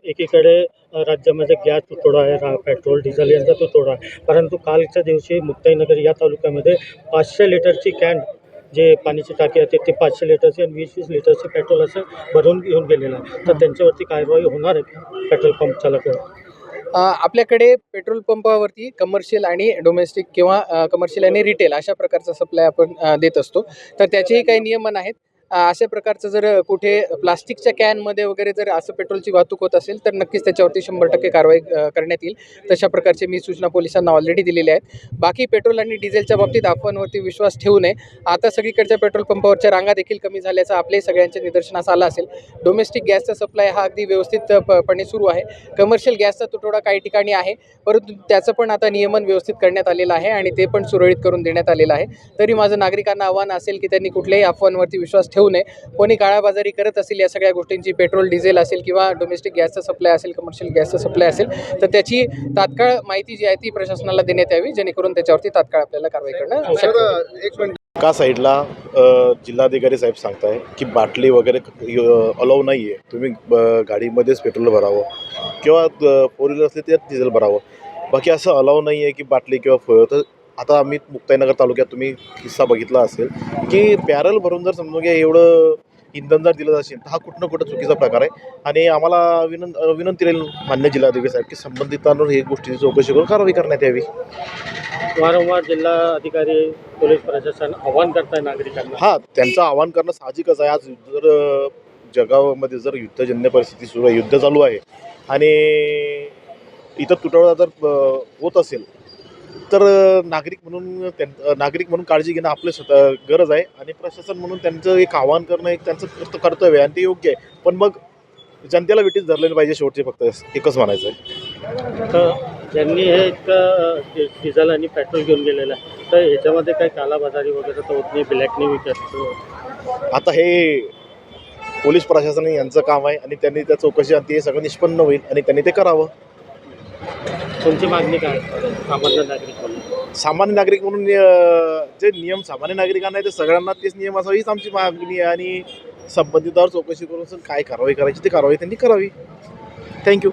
एकीकडे राज्यामध्ये गॅस तुटवडा आहे, पेट्रोल डिझेल यांचा तुटवडा आहे. परंतु कालच्या दिवशी मुक्ताईनगर या तालुक्यामध्ये 500 लिटरची कॅन जे पाण्याची टाकी आहे ते 500 लिटरची आणि 20-20 लिटरचे पेट्रोल असं भरून घेऊन गेलेलं आहे. तर त्यांच्यावरती कारवाई होणार आहे का पेट्रोल पंप चालकावर? आपल्याकडे पेट्रोल पंपावरती कमर्शियल आणि डोमेस्टिक किंवा कमर्शियल आणि रिटेल अशा प्रकारचा सप्लाय आपण देत असतो. तर त्याचेही काही नियमन आहेत. अशा प्रकारचं जर कुठे प्लास्टिकच्या कॅनमध्ये वगैरे जर असं पेट्रोलची वाहतूक होत असेल तर नक्कीच त्याच्यावरती 100% कारवाई करण्यात येईल. तशा प्रकारचे मी सूचना पोलिसांना ऑलरेडी दिलेल्या आहेत. बाकी पेट्रोल आणि डिझेलच्या बाबतीत अफवांवरती विश्वास ठेवू नये. आता सगळीकडच्या पेट्रोल पंपावरच्या रांगा देखील कमी झाल्याचं आपल्याही सगळ्यांच्या निदर्शनास आलं असेल. डोमेस्टिक गॅसचा सप्लाय हा अगदी व्यवस्थितपणे सुरू आहे. कमर्शियल गॅसचा तुटवडा काही ठिकाणी आहे, परंतु त्याचं पण आता नियमन व्यवस्थित करण्यात आलेलं आहे आणि ते पण सुरळीत करून देण्यात आलेलं आहे. तरी माझं नागरिकांना आव्हान असेल की त्यांनी कुठल्याही अफवांवरती विश्वास ठेवू नये. कोणी काळाबाजारी करत असेल या सगळ्या गोष्टींची, पेट्रोल डिझेल असेल किंवा डोमेस्टिक गॅसचा सप्लाय असेल, कमर्शियल गॅसचा सप्लाय असेल, तर त्याची तात्काळ माहिती जी आहे ती प्रशासनाला देण्यात यावी, जेणेकरून त्याच्यावरती तात्काळ आपल्याला कारवाई करणं शक्य होईल. एक मिनिट, का साईडला जिल्हाधिकारी साहेब सांगताय की बाटली वगैरे अलाव नाही आहे, तुम्ही गाडीमध्येच पेट्रोल भरावं किंवा 4 व्हीलर असले त्यात डिझेल भरावं, बाकी असं अलाव नाही आहे की बाटली किंवा फळ. तर आता आम्ही मुक्ताईनगर तालुक्यात तुम्ही किस्सा बघितला असेल की बॅरल भरून जर समजून घ्या एवढं इंधन जर दिलं असेल तर हा कुठं ना कुठं चुकीचा प्रकार आहे. आणि आम्हाला विनंती राहील मान्य जिल्हाधिकारी साहेब की संबंधितांवर ही गोष्टीची चौकशी करून कारवाई करण्यात यावी. वारंवार जिल्हा अधिकारी, पोलीस प्रशासन आव्हान करताय नागरिकांना. हां, त्यांचं आवाहन करणं साहजिकच आहे. आज जर जगामध्ये जर युद्धजन्य परिस्थिती सुरू आहे, युद्ध चालू आहे आणि इथं तुटवडा जर होत असेल तर नागरिक म्हणून काळजी घेणं आपलं गरज आहे आणि प्रशासन म्हणून त्यांचं एक आवाहन करणं एक त्यांचं कर्तव्य आहे आणि ते योग्य आहे. पण मग जनतेला विटीच धरलेलं पाहिजे. शेवटचे फक्त एकच म्हणायचं आहे. तर ज्यांनी हे इतकं डिझेल आणि पेट्रोल घेऊन गेलेलं आहे, तर ह्याच्यामध्ये काही कालाबाजारी वगैरे तर होत नाही, ब्लॅकनी विकत? आता हे पोलीस प्रशासन यांचं काम आहे आणि त्यांनी त्या चौकशी आणि ते सगळं निष्पन्न होईल आणि त्यांनी ते करावं. तुमची मागणी काय सामान्य नागरिक म्हणून? सामान्य नागरिक म्हणून जे नियम सामान्य नागरिकांना आहे ते सगळ्यांना तेच नियम असावं हीच आमची मागणी आहे आणि संबंधितावर चौकशी करून काय कारवाई करायची ती कारवाई त्यांनी करावी. थँक्यू.